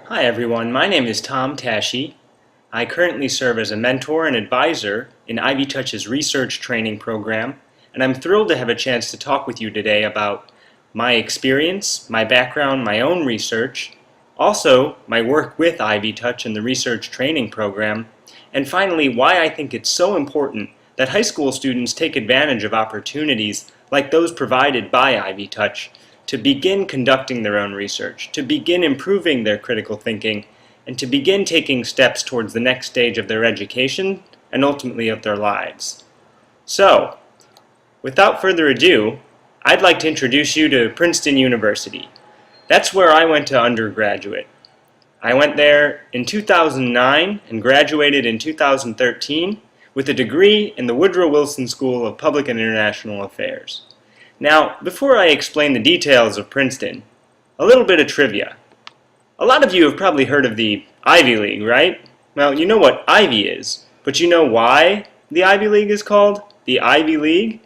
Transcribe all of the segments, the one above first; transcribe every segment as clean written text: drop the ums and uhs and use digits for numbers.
Hi everyone, my name is Tom Tashi. I currently serve as a mentor and advisor in Ivy Touch's research training program, and I'm thrilled to have a chance to talk with you today about my experience, my background, my own research, also my work with Ivy Touch and the research training program, and finally why I think it's so important that high school students take advantage of opportunities like those provided by Ivy Touch to begin conducting their own research, to begin improving their critical thinking, and to begin taking steps towards the next stage of their education and ultimately of their lives. So, without further ado, I'd like to introduce you to Princeton University. That's where I went to undergraduate. I went there in 2009 and graduated in 2013 with a degree in the Woodrow Wilson School of Public and International Affairs. Now, before I explain the details of Princeton, a little bit of trivia. A lot of you have probably heard of the Ivy League, right? Well, you know what Ivy is, but you know why the Ivy League is called the Ivy League?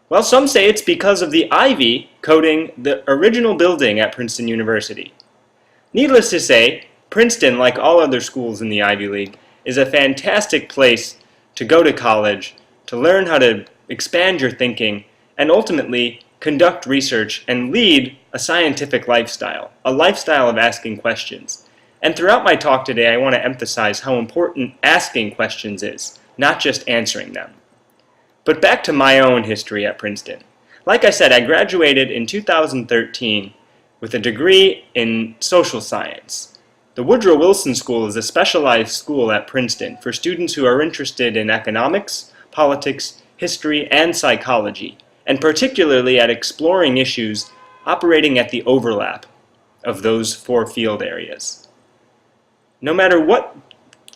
Well, some say it's because of the ivy coating the original building at Princeton University. Needless to say, Princeton, like all other schools in the Ivy League, is a fantastic place to go to college, to learn how to expand your thinking, and ultimately conduct research and lead a scientific lifestyle, a lifestyle of asking questions. And throughout my talk today, I want to emphasize how important asking questions is, not just answering them. But back to my own history at Princeton. Like I said, I graduated in 2013 with a degree in social science. The Woodrow Wilson School is a specialized school at Princeton for students who are interested in economics, politics, history, and psychology, and particularly at exploring issues operating at the overlap of those four field areas. No matter what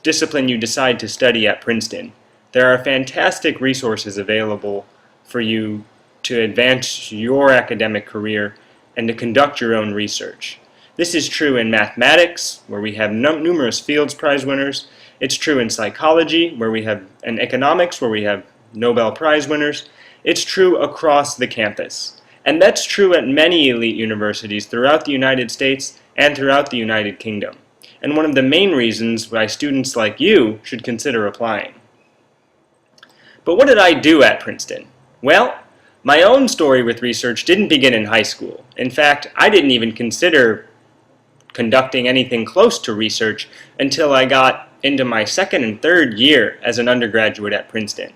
discipline you decide to study at Princeton, there are fantastic resources available for you to advance your academic career and to conduct your own research. This is true in mathematics, where we have numerous Fields Prize winners. It's true in psychology, and economics, where we have Nobel Prize winners. It's true across the campus. And that's true at many elite universities throughout the United States and throughout the United Kingdom. And one of the main reasons why students like you should consider applying. But what did I do at Princeton? Well, my own story with research didn't begin in high school. In fact, I didn't even consider conducting anything close to research until I got into my second and third year as an undergraduate at Princeton.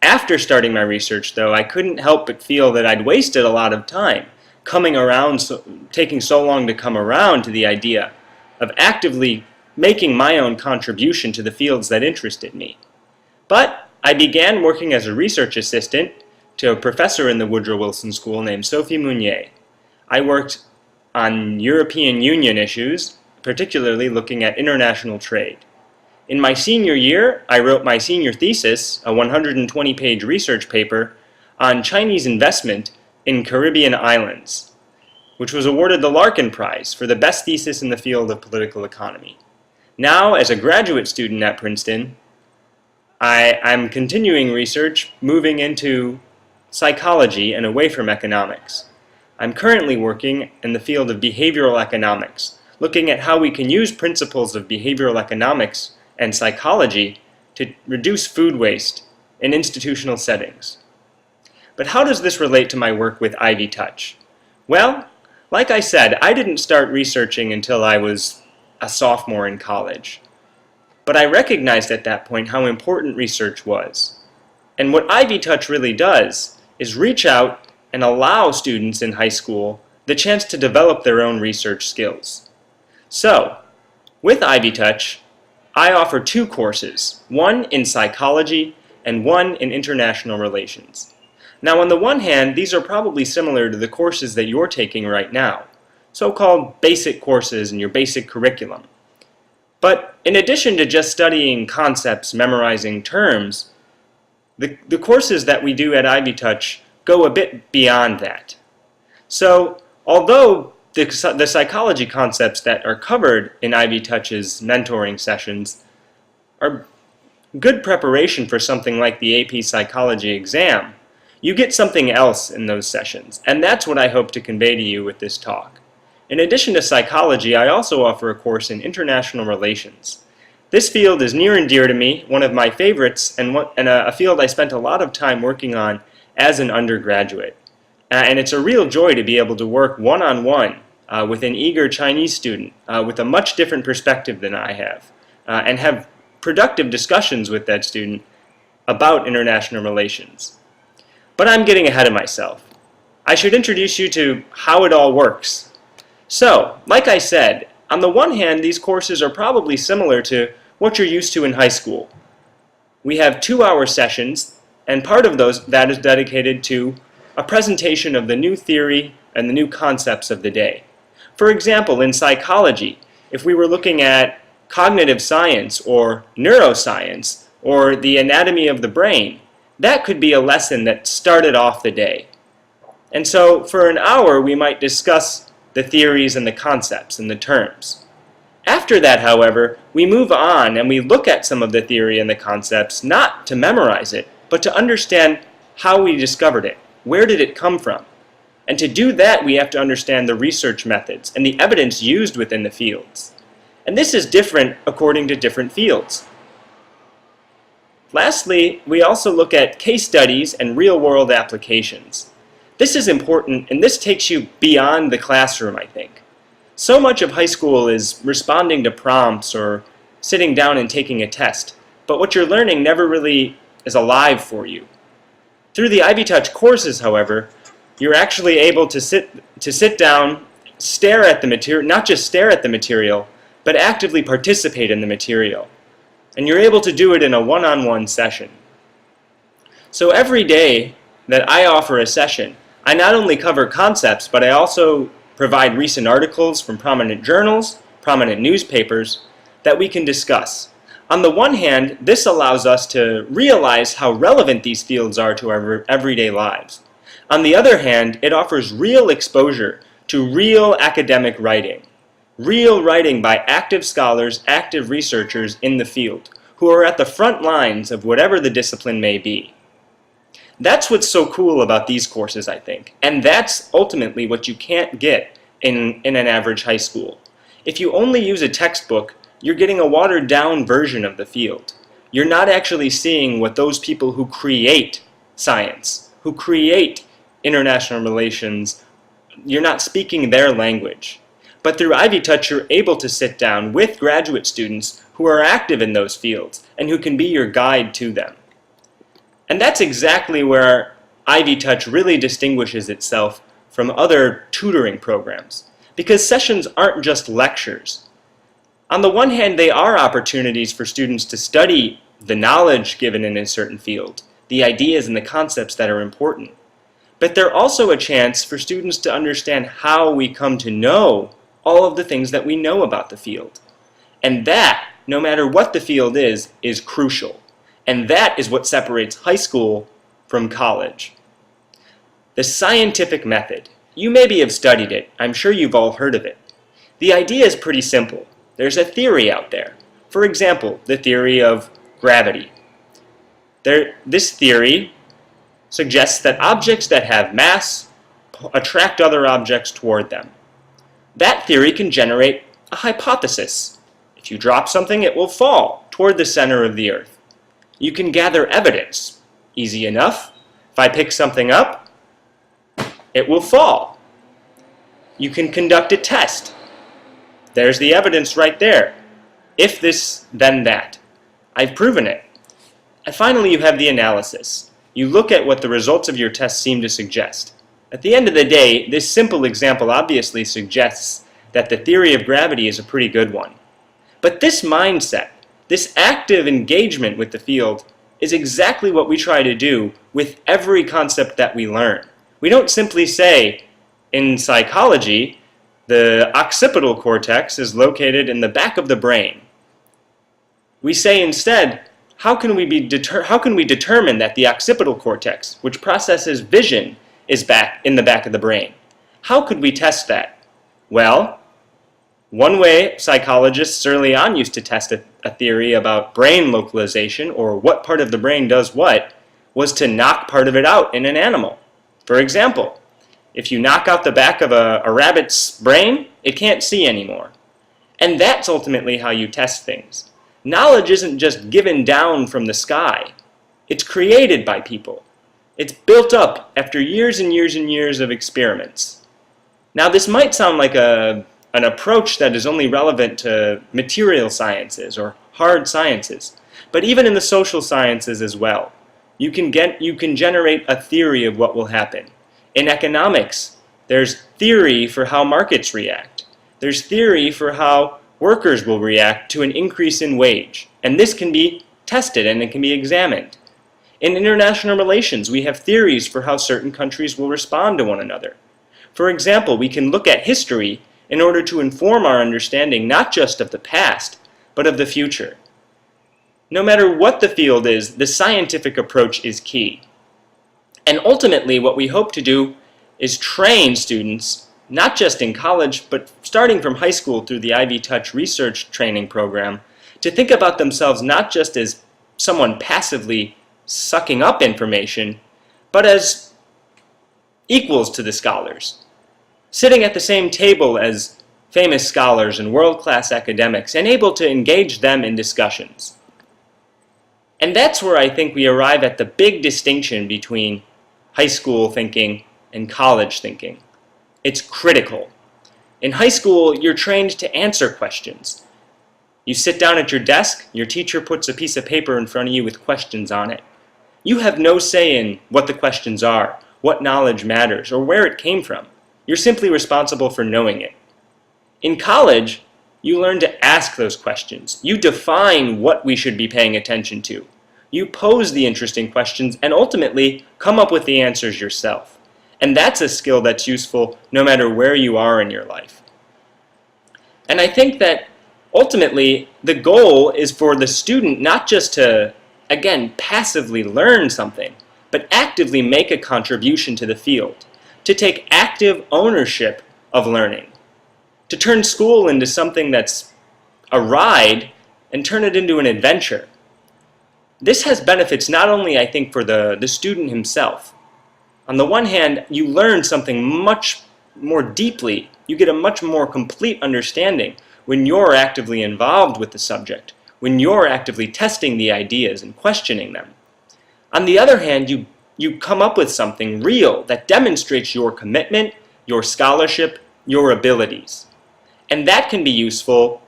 After starting my research, though, I couldn't help but feel that I'd wasted a lot of time taking so long to come around to the idea of actively making my own contribution to the fields that interested me. But I began working as a research assistant to a professor in the Woodrow Wilson School named Sophie Mounier. I worked on European Union issues, particularly looking at international trade. In my senior year, I wrote my senior thesis, a 120-page research paper, on Chinese investment in Caribbean islands, which was awarded the Larkin Prize for the best thesis in the field of political economy. Now, as a graduate student at Princeton, I'm continuing research, moving into psychology and away from economics. I'm currently working in the field of behavioral economics, looking at how we can use principles of behavioral economics and psychology to reduce food waste in institutional settings. But how does this relate to my work with Ivy Touch? Well, like I said, I didn't start researching until I was a sophomore in college. But I recognized at that point how important research was. And what Ivy Touch really does is reach out and allow students in high school the chance to develop their own research skills. So, with Ivy Touch, I offer two courses, one in psychology and one in international relations. Now, on the one hand, these are probably similar to the courses that you're taking right now, so-called basic courses in your basic curriculum. But in addition to just studying concepts, memorizing terms, the courses that we do at Ivy Touch go a bit beyond that. So, although the psychology concepts that are covered in Ivy Touch's mentoring sessions are good preparation for something like the AP Psychology exam, you get something else in those sessions, and that's what I hope to convey to you with this talk. In addition to psychology, I also offer a course in international relations. This field is near and dear to me, one of my favorites, and a field I spent a lot of time working on as an undergraduate. And it's a real joy to be able to work one-on-one with an eager Chinese student with a much different perspective than I have, and have productive discussions with that student about international relations. But I'm getting ahead of myself. I should introduce you to how it all works. So, like I said, on the one hand, these courses are probably similar to what you're used to in high school. We have 2-hour sessions, and part of that is dedicated to a presentation of the new theory and the new concepts of the day. For example, in psychology, if we were looking at cognitive science or neuroscience or the anatomy of the brain, that could be a lesson that started off the day. And so for an hour we might discuss the theories and the concepts and the terms. After that, however, we move on and we look at some of the theory and the concepts not to memorize it, but to understand how we discovered it. Where did it come from? And to do that, we have to understand the research methods and the evidence used within the fields. And this is different according to different fields. Lastly, we also look at case studies and real-world applications. This is important, and this takes you beyond the classroom, I think. So much of high school is responding to prompts or sitting down and taking a test, but what you're learning never really is alive for you. Through the Ivy Touch courses, however, you're actually able to sit down, stare at the material, not just stare at the material, but actively participate in the material. And you're able to do it in a one-on-one session. So every day that I offer a session, I not only cover concepts, but I also provide recent articles from prominent journals, prominent newspapers, that we can discuss. On the one hand, this allows us to realize how relevant these fields are to our everyday lives. On the other hand, it offers real exposure to real academic writing. Real writing by active scholars, active researchers in the field, who are at the front lines of whatever the discipline may be. That's what's so cool about these courses, I think. And that's ultimately what you can't get in an average high school. If you only use a textbook, you're getting a watered-down version of the field. You're not actually seeing what those people who create science, who create international relations, you're not speaking their language. But through Ivy Touch, you're able to sit down with graduate students who are active in those fields and who can be your guide to them. And that's exactly where Ivy Touch really distinguishes itself from other tutoring programs, because sessions aren't just lectures. On the one hand, they are opportunities for students to study the knowledge given in a certain field, the ideas and the concepts that are important. But they're also a chance for students to understand how we come to know all of the things that we know about the field. And that, no matter what the field is crucial. And that is what separates high school from college. The scientific method. You maybe have studied it. I'm sure you've all heard of it. The idea is pretty simple. There's a theory out there. For example, the theory of gravity. This theory suggests that objects that have mass attract other objects toward them. That theory can generate a hypothesis. If you drop something, it will fall toward the center of the earth. You can gather evidence. Easy enough. If I pick something up, it will fall. You can conduct a test. There's the evidence right there. If this, then that. I've proven it. And finally, you have the analysis. You look at what the results of your test seem to suggest. At the end of the day, this simple example obviously suggests that the theory of gravity is a pretty good one. But this mindset, this active engagement with the field, is exactly what we try to do with every concept that we learn. We don't simply say, in psychology, the occipital cortex is located in the back of the brain. We say instead, how can we determine that the occipital cortex, which processes vision, is in the back of the brain? How could we test that? Well, one way psychologists early on used to test a theory about brain localization, or what part of the brain does what, was to knock part of it out in an animal. For example, If you knock out the back of a rabbit's brain, it can't see anymore. And that's ultimately how you test things. Knowledge isn't just given down from the sky. It's created by people. It's built up after years and years and years of experiments. Now, this might sound like an approach that is only relevant to material sciences or hard sciences, but even in the social sciences as well. You can generate a theory of what will happen. In economics, there's theory for how markets react. There's theory for how workers will react to an increase in wage, and this can be tested and it can be examined. In international relations, we have theories for how certain countries will respond to one another. For example, we can look at history in order to inform our understanding not just of the past, but of the future. No matter what the field is, the scientific approach is key. And ultimately, what we hope to do is train students, not just in college, but starting from high school through the Ivy Touch research training program, to think about themselves not just as someone passively sucking up information, but as equals to the scholars, sitting at the same table as famous scholars and world-class academics, and able to engage them in discussions. And that's where I think we arrive at the big distinction between high school thinking and college thinking. It's critical. In high school, you're trained to answer questions. You sit down at your desk, your teacher puts a piece of paper in front of you with questions on it. You have no say in what the questions are, what knowledge matters, or where it came from. You're simply responsible for knowing it. In college, you learn to ask those questions. You define what we should be paying attention to. You pose the interesting questions and ultimately come up with the answers yourself. And that's a skill that's useful no matter where you are in your life. And I think that ultimately the goal is for the student not just to, again, passively learn something, but actively make a contribution to the field, to take active ownership of learning, to turn school into something that's a ride and turn it into an adventure. This has benefits not only, I think, for the student himself. On the one hand, you learn something much more deeply. You get a much more complete understanding when you're actively involved with the subject, when you're actively testing the ideas and questioning them. On the other hand, you come up with something real that demonstrates your commitment, your scholarship, your abilities. And that can be useful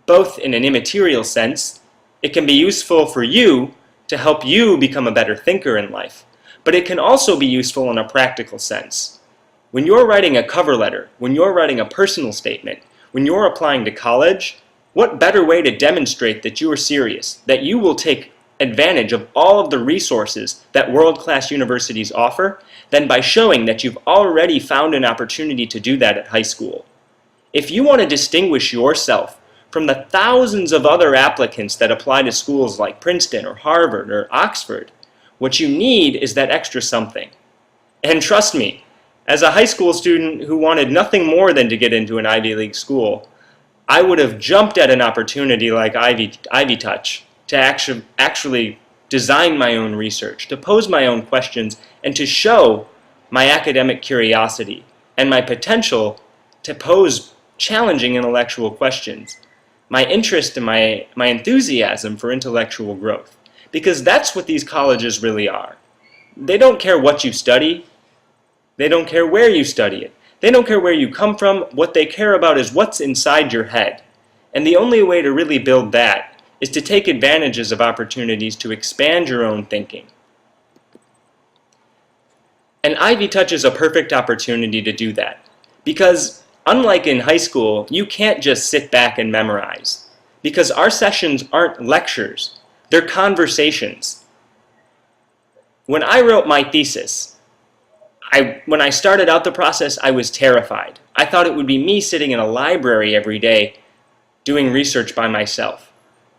both in an immaterial sense. It can be useful for you to help you become a better thinker in life. But it can also be useful in a practical sense. When you're writing a cover letter, when you're writing a personal statement, when you're applying to college, what better way to demonstrate that you are serious, that you will take advantage of all of the resources that world-class universities offer, than by showing that you've already found an opportunity to do that at high school. If you want to distinguish yourself from the thousands of other applicants that apply to schools like Princeton or Harvard or Oxford, what you need is that extra something. And trust me, as a high school student who wanted nothing more than to get into an Ivy League school, I would have jumped at an opportunity like Ivy Touch to actually design my own research, to pose my own questions, and to show my academic curiosity and my potential to pose challenging intellectual questions, my interest and my enthusiasm for intellectual growth. Because that's what these colleges really are. They don't care what you study. They don't care where you study it. They don't care where you come from. What they care about is what's inside your head. And the only way to really build that is to take advantages of opportunities to expand your own thinking. And Ivy Touch is a perfect opportunity to do that. Because unlike in high school, you can't just sit back and memorize. Because our sessions aren't lectures. They're conversations. When I wrote my thesis, when I started out the process, I was terrified. I thought it would be me sitting in a library every day doing research by myself.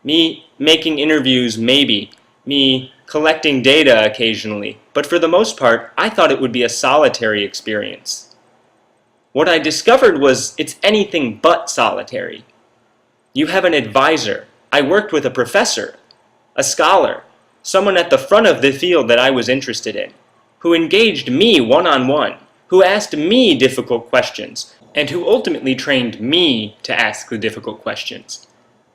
Me making interviews, maybe. Me collecting data occasionally. But for the most part, I thought it would be a solitary experience. What I discovered was it's anything but solitary. You have an advisor. I worked with a professor, a scholar, someone at the front of the field that I was interested in, who engaged me one-on-one, who asked me difficult questions, and who ultimately trained me to ask the difficult questions.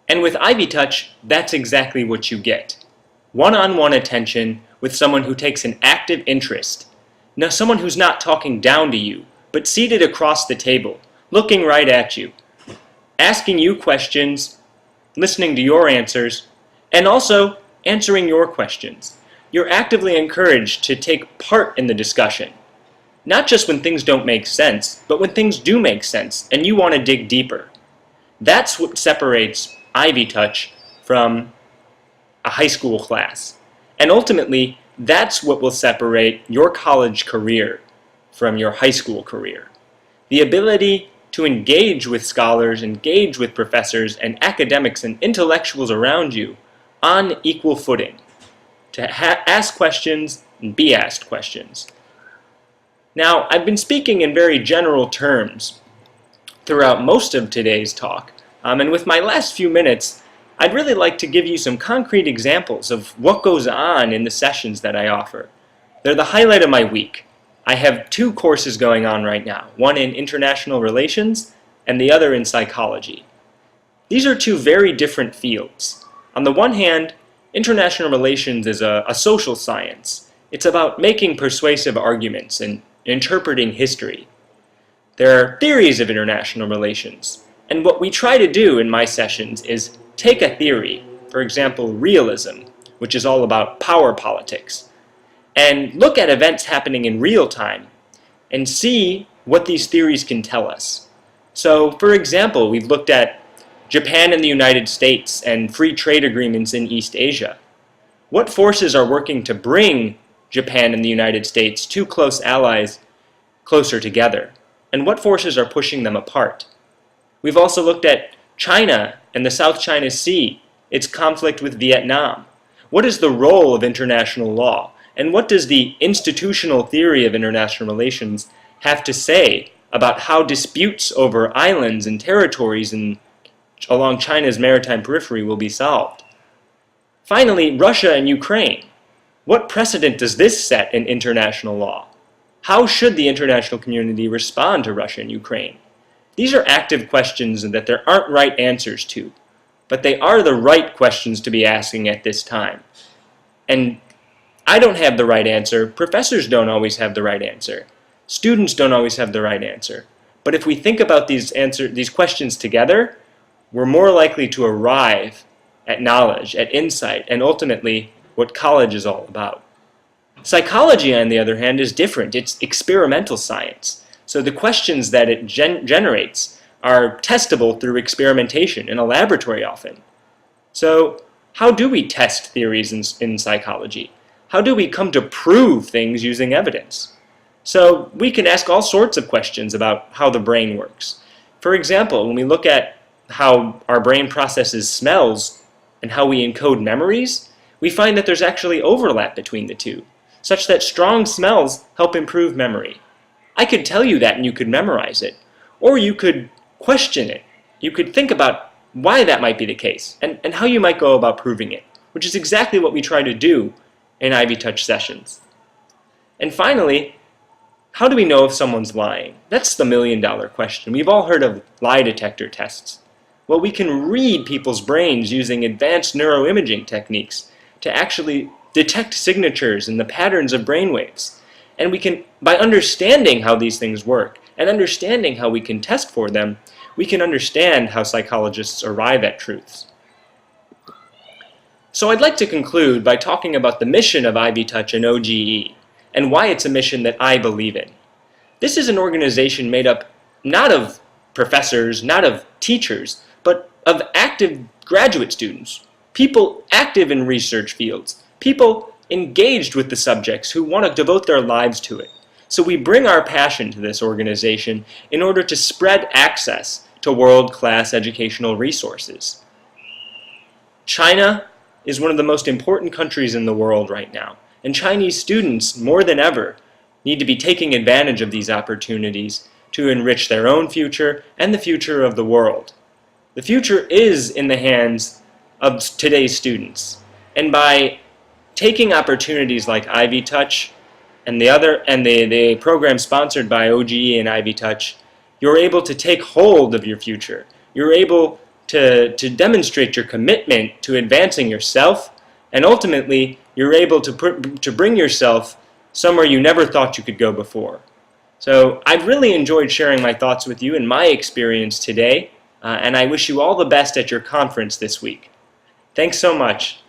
And with Ivy Touch, that's exactly what you get. One-on-one attention with someone who takes an active interest. Now, someone who's not talking down to you, but seated across the table, looking right at you, asking you questions, listening to your answers, and also answering your questions. You're actively encouraged to take part in the discussion. Not just when things don't make sense, but when things do make sense and you want to dig deeper. That's what separates Ivy Touch from a high school class. And ultimately, that's what will separate your college career from your high school career. The ability to engage with scholars, engage with professors and academics and intellectuals around you on equal footing. To ask questions and be asked questions. Now, I've been speaking in very general terms throughout most of today's talk, and with my last few minutes, I'd really like to give you some concrete examples of what goes on in the sessions that I offer. They're the highlight of my week. I have 2 courses going on right now, one in international relations and the other in psychology. These are 2 very different fields. On the one hand, international relations is a social science. It's about making persuasive arguments and interpreting history. There are theories of international relations, and what we try to do in my sessions is take a theory, for example, realism, which is all about power politics, and look at events happening in real time and see what these theories can tell us. So, for example, we've looked at Japan and the United States and free trade agreements in East Asia. What forces are working to bring Japan and the United States, 2 close allies, closer together? And what forces are pushing them apart? We've also looked at China and the South China Sea, its conflict with Vietnam. What is the role of international law? And what does the institutional theory of international relations have to say about how disputes over islands and territories along China's maritime periphery will be solved? Finally, Russia and Ukraine. What precedent does this set in international law? How should the international community respond to Russia and Ukraine? These are active questions that there aren't right answers to, but they are the right questions to be asking at this time. And I don't have the right answer. Professors don't always have the right answer. Students don't always have the right answer. But if we think about these questions together, we're more likely to arrive at knowledge, at insight, and ultimately what college is all about. Psychology, on the other hand, is different. It's experimental science. So the questions that it generates are testable through experimentation in a laboratory often. So how do we test theories in psychology? How do we come to prove things using evidence? So we can ask all sorts of questions about how the brain works. For example, when we look at how our brain processes smells and how we encode memories, we find that there's actually overlap between the 2, such that strong smells help improve memory. I could tell you that and you could memorize it, or you could question it. You could think about why that might be the case and how you might go about proving it, which is exactly what we try to do in Ivy Touch sessions. And finally, how do we know if someone's lying? That's the million-dollar question. We've all heard of lie detector tests. Well, we can read people's brains using advanced neuroimaging techniques to actually detect signatures and the patterns of brainwaves. And we can, by understanding how these things work and understanding how we can test for them, we can understand how psychologists arrive at truths. So I'd like to conclude by talking about the mission of Ivy Touch and OGE and why it's a mission that I believe in. This is an organization made up not of professors, not of teachers, but of active graduate students, people active in research fields, people engaged with the subjects who want to devote their lives to it. So we bring our passion to this organization in order to spread access to world-class educational resources. China is one of the most important countries in the world right now, and Chinese students, more than ever, need to be taking advantage of these opportunities to enrich their own future and the future of the world. The future is in the hands of today's students, and by taking opportunities like Ivy Touch the program sponsored by OGE and Ivy Touch, you're able to take hold of your future. You're able to demonstrate your commitment to advancing yourself, and ultimately you're able to bring yourself somewhere you never thought you could go before. So I've really enjoyed sharing my thoughts with you and my experience today, and I wish you all the best at your conference this week. Thanks so much.